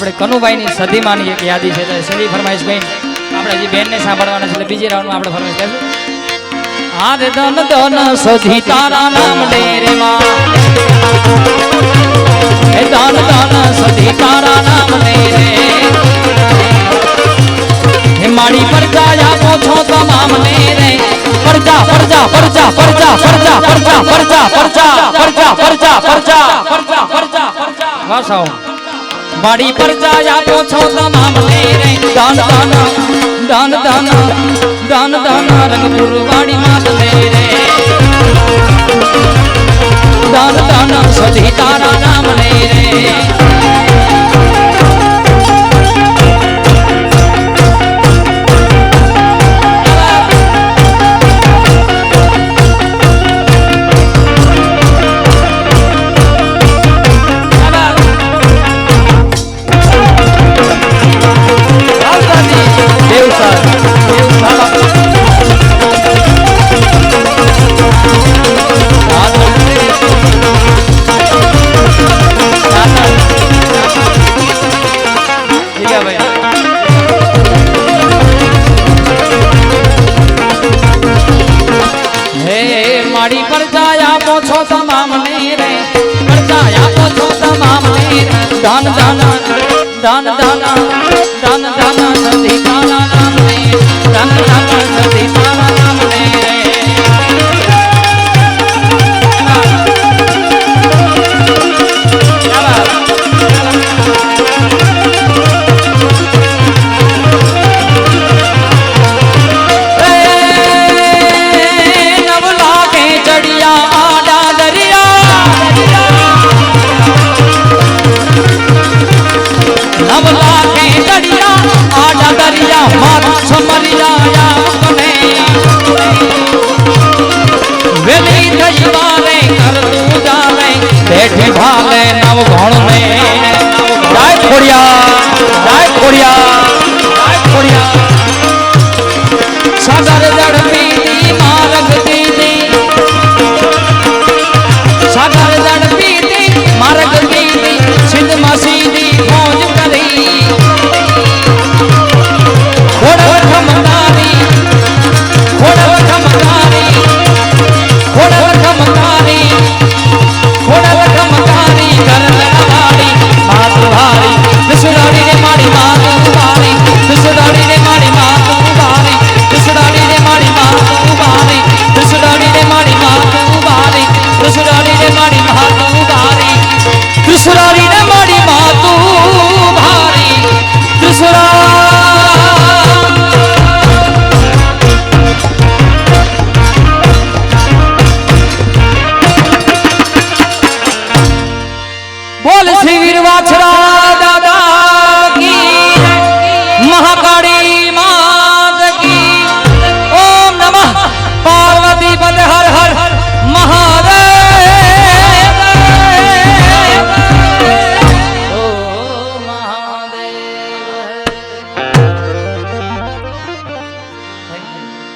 આપણે કનુભાઈની સદીમાની એક યાદી છે સદી ફરમાઈશ બેન આપણે જે બેનને સાંભળવાના છે એટલે બીજી રાઉન્ડમાં આપણે ફરમાઈશ કરશું આરે ધન ધન સધી તારા નામ લે રે માં હે ધન ધન સધી તારા નામ લે રે હે મારી પરજા આપો છો તમામ ને રે પરજા પરજા પરજા પરજા પરજા પરજા પરજા પરજા પરજા પરજા પરજા પરજા પરજા પરજા વાસાઓ મારી પરજા આપો છો તમામ ને રે દાન દાન દાન દાન દાન દાન રંગપુર વાડી માત લે રે દાન દાન સધી તારા નામ લે રે મારી પરજા આપો છો તમામ ને રે પરજા આપો છો તમામ ને દાન દાન દાન દાન દાન દાન સધી તારા નામ ને દાન દાન સધી તારા નામ ને ભાલે નવ ભણ ને જય ખોડિયા જય ખોડિયા જય ખોડિયા